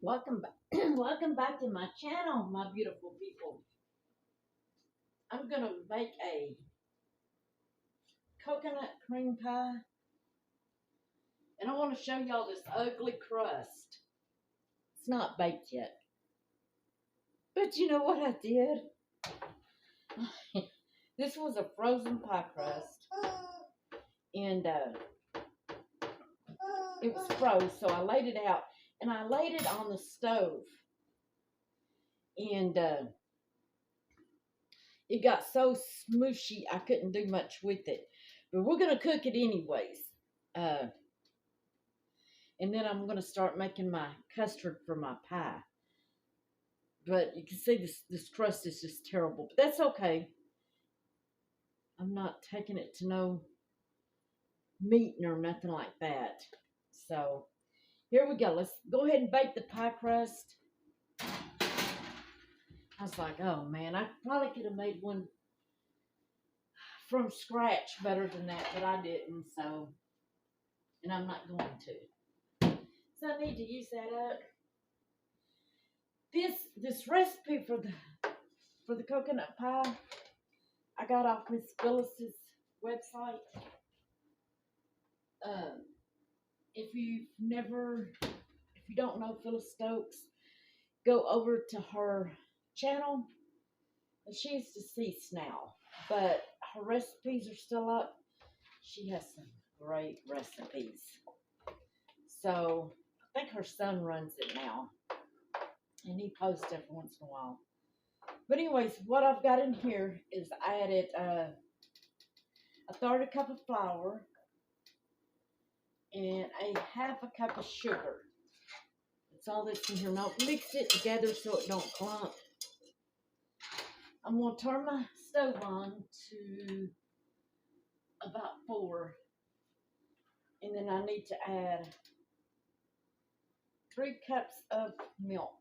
Welcome back. Welcome back to my channel, my beautiful people. I'm gonna make a coconut cream pie, and I want to show y'all this ugly crust. It's not baked yet, but you know what I did? This was a frozen pie crust, and it was froze, so I laid it out, and I laid it on the stove, and it got so smooshy I couldn't do much with it. But we're going to cook it anyways. And then I'm going to start making my custard for my pie. But you can see this crust is just terrible. But that's okay. I'm not taking it to no meeting or nothing like that. So here we go. Let's go ahead and bake the pie crust. I was like, oh man, I probably could have made one from scratch better than that, but I didn't, so, and I'm not going to. So I need to use that up. This recipe for the coconut pie, I got off Miss Phyllis's website. If you don't know Phyllis Stokes, go over to her channel. She's deceased now, but her recipes are still up. She has some great recipes. So I think her son runs it now, and he posts every once in a while. But anyways, what I've got in here is I added a third a cup of flour and a half a cup of sugar. That's all that's in here. Now mix it together so it don't clump. I'm going to turn my stove on to about 4. And then I need to add 3 cups of milk.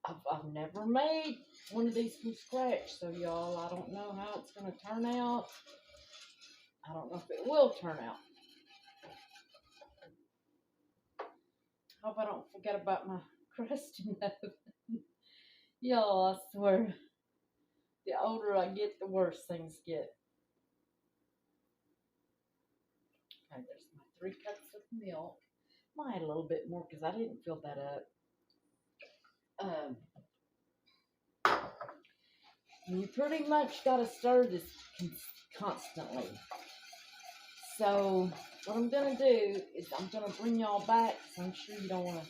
I've never made one of these from scratch, so y'all, I don't know how it's going to turn out. I don't know if it will turn out. Hope I don't forget about my crust in the oven. Y'all, I swear, the older I get, the worse things get. Okay, there's my 3 cups of milk. Might add a little bit more because I didn't fill that up. You pretty much got to stir this constantly. So what I'm going to do is I'm going to bring y'all back, so I'm sure you don't want to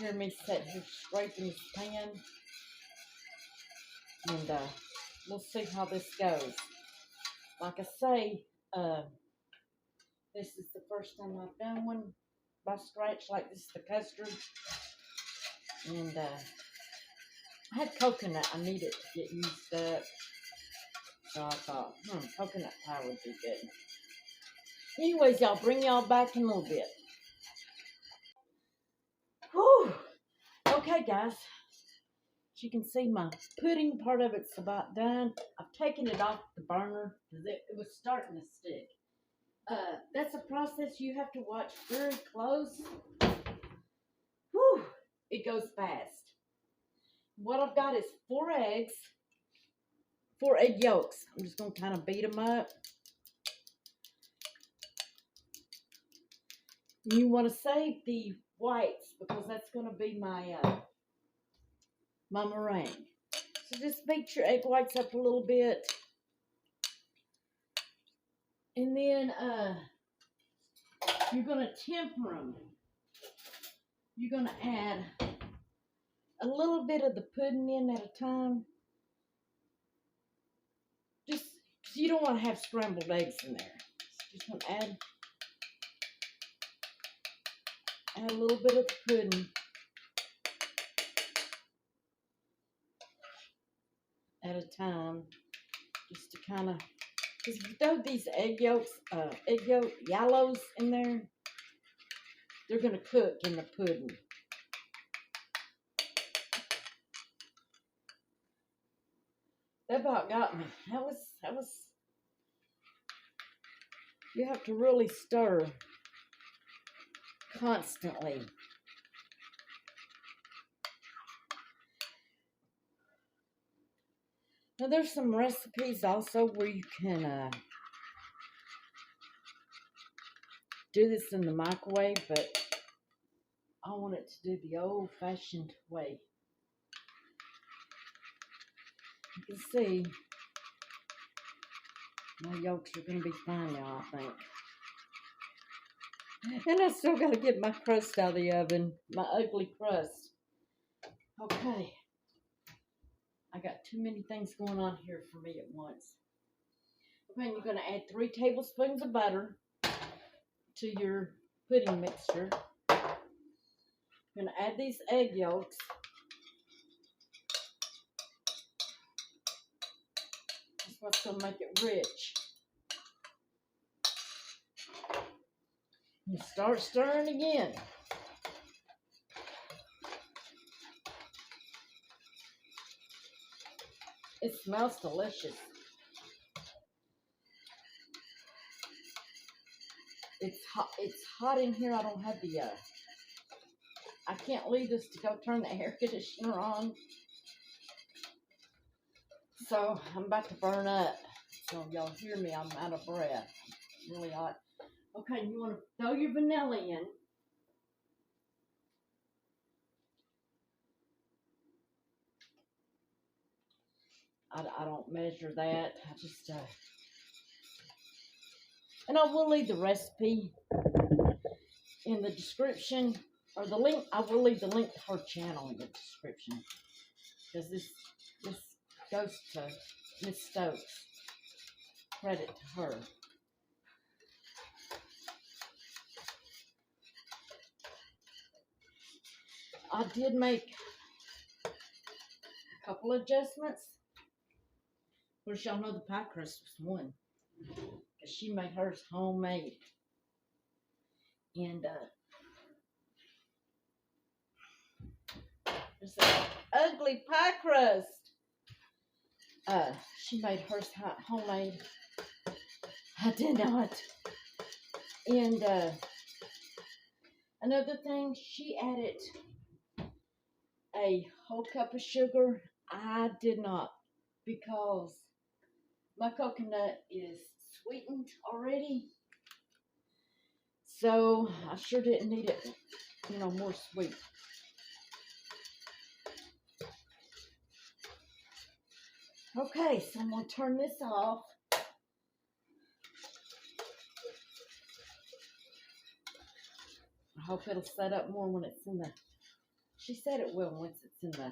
hear me sit here scraping this pan. And we'll see how this goes. Like I say, this is the first time I've done one by scratch like this, the custard. And I had coconut I needed to get used up. So I thought, coconut pie would be good. Anyways, y'all, bring y'all back in a little bit. Whew. Okay, guys. As you can see, my pudding part of it's about done. I've taken it off the burner because it was starting to stick. That's a process you have to watch very close. Whew. It goes fast. What I've got is 4 eggs. 4 egg yolks. I'm just going to kind of beat them up. You want to save the whites because that's going to be my my meringue. So just beat your egg whites up a little bit. And then you're going to temper them. You're going to add a little bit of the pudding in at a time. Just because you don't want to have scrambled eggs in there. So just want to add a little bit of the pudding. At a time. Just to kind of, because if you throw these egg yolk yellows in there, they're going to cook in the pudding. That about got me. That was, you have to really stir. constantly. Now there's some recipes also where you can do this in the microwave, but I want it to do the old-fashioned way. You can see my yolks are going to be fine now, I think. And I still got to get my crust out of the oven, my ugly crust. Okay. I got too many things going on here for me at once. Okay, and you're going to add 3 tablespoons of butter to your pudding mixture. You're going to add these egg yolks. That's what's going to make it rich. And start stirring again. It smells delicious. It's hot in here. I don't have the I can't leave this to go turn the air conditioner on. So I'm about to burn up. So y'all hear me, I'm out of breath. It's really hot. Okay, you want to throw your vanilla in. I don't measure that. I just, and I will leave the recipe in the description, or the link. I will leave the link to her channel in the description, because this goes to Miss Stokes. Credit to her. I did make a couple adjustments. Of course, y'all know the pie crust was one, because she made hers homemade. And there's that ugly pie crust. She made hers homemade. I did not. And another thing, she added a whole cup of sugar. I did not, because my coconut is sweetened already. So I sure didn't need it, more sweet. Okay, so I'm going to turn this off. I hope it'll set up more when it's in the... She said it will once it's in the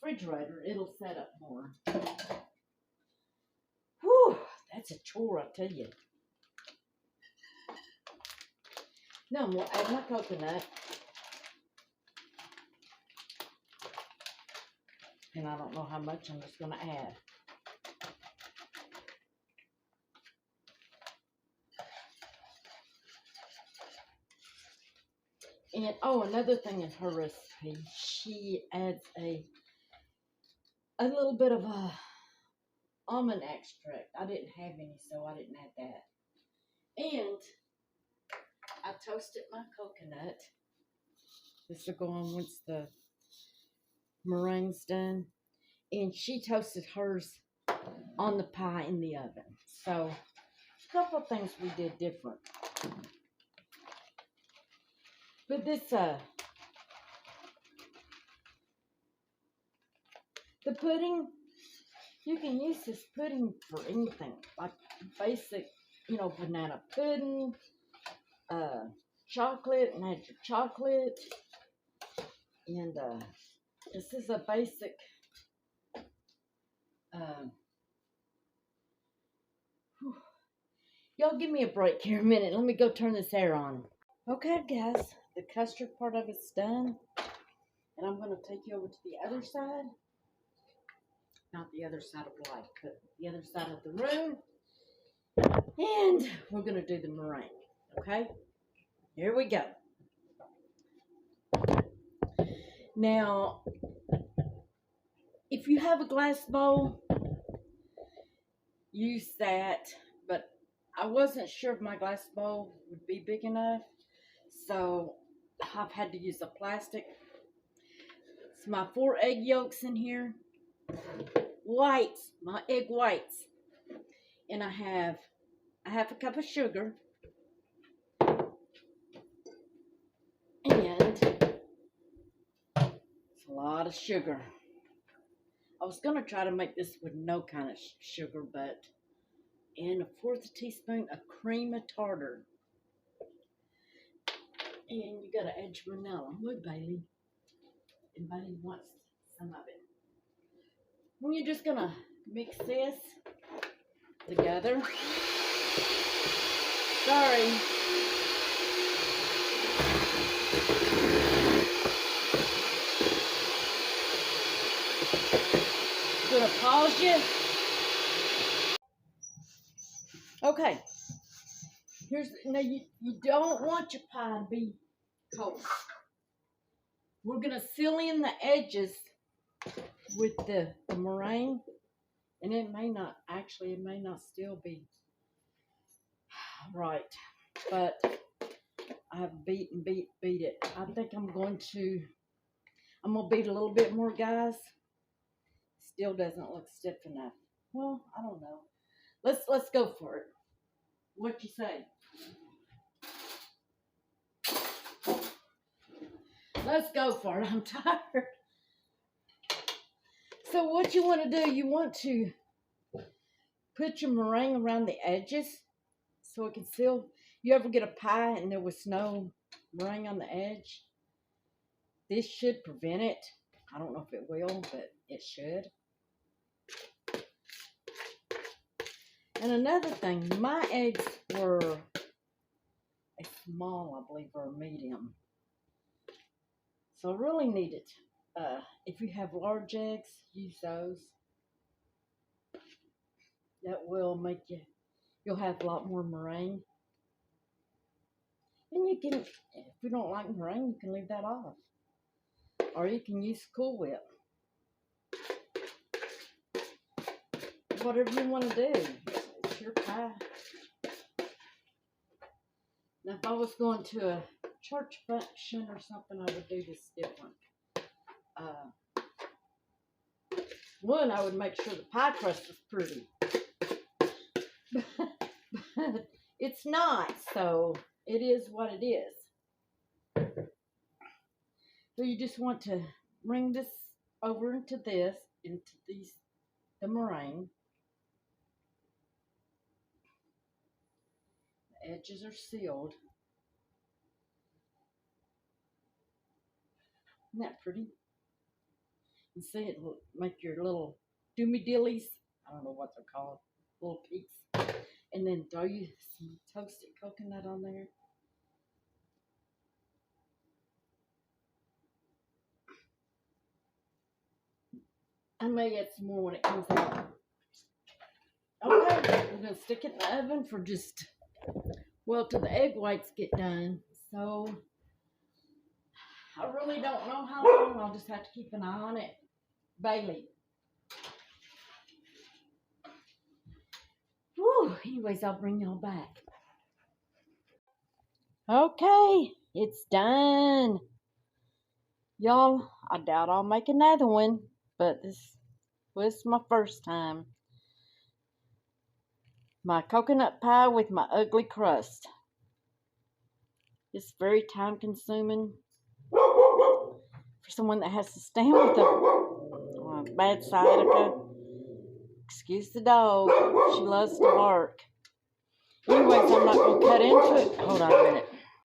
refrigerator. It'll set up more. Whew, that's a chore, I tell you. Now I'm going to add my coconut. And I don't know how much I'm just going to add. And, oh, another thing in her recipe, she adds a little bit of almond extract. I didn't have any, so I didn't add that. And I toasted my coconut. This will go on once the meringue's done. And she toasted hers on the pie in the oven. So, a couple of things we did different. But this, the pudding, you can use this pudding for anything. Like basic, banana pudding, chocolate, and add your chocolate. And this is a basic, y'all give me a break here a minute. Let me go turn this air on. Okay, guys, the custard part of it's done. And I'm going to take you over to the other side. Not the other side of life, but the other side of the room. And we're going to do the meringue. Okay? Here we go. Now, if you have a glass bowl, use that. But I wasn't sure if my glass bowl would be big enough, so I've had to use a plastic. It's my 4 egg yolks in here, whites, my egg whites, and I have a half a cup of sugar, and it's a lot of sugar. I was going to try to make this with no kind of sugar, but and a 1/4 teaspoon of cream of tartar. And you got to add your vanilla. Look, Bailey. And Bailey wants some of it. And you're just going to mix this together. Sorry. Gonna pause you. Okay. Now you don't want your pie to be cold. We're gonna seal in the edges with the meringue, and it may not still be right, but I have beat it. I think I'm gonna beat a little bit more, guys. Still doesn't look stiff enough. Well, I don't know. Let's go for it. What you say? Let's go for it. I'm tired. So what you want to do, you want to put your meringue around the edges so it can seal. You ever get a pie and there was no meringue on the edge? This should prevent it. I don't know if it will, but it should. And another thing, my eggs were a small, I believe, or a medium. So I really need it. If you have large eggs, use those. That will make you'll have a lot more meringue. And you can, if you don't like meringue, you can leave that off. Or you can use Cool Whip. Whatever you want to do. It's your pie. Now, if I was going to a church function or something, I would do this different. One, I would make sure the pie crust was pretty. But it's not, so it is what it is. So you just want to bring this over into the meringue. The edges are sealed. Isn't that pretty? And see, it will make your little doomy dillies. I don't know what they're called. Little peaks. And then throw you some toasted coconut on there. I may add some more when it comes out. Okay, we're going to stick it in the oven for just, well, till the egg whites get done. So, I really don't know how long. I'll just have to keep an eye on it. Bailey. Whew, anyways, I'll bring y'all back. Okay, it's done. Y'all, I doubt I'll make another one, but this was my first time. My coconut pie with my ugly crust. It's very time consuming for someone that has to stand with a bad sciatica. Excuse the dog. She loves to bark. Anyways, I'm not going to cut into it. Hold on a minute.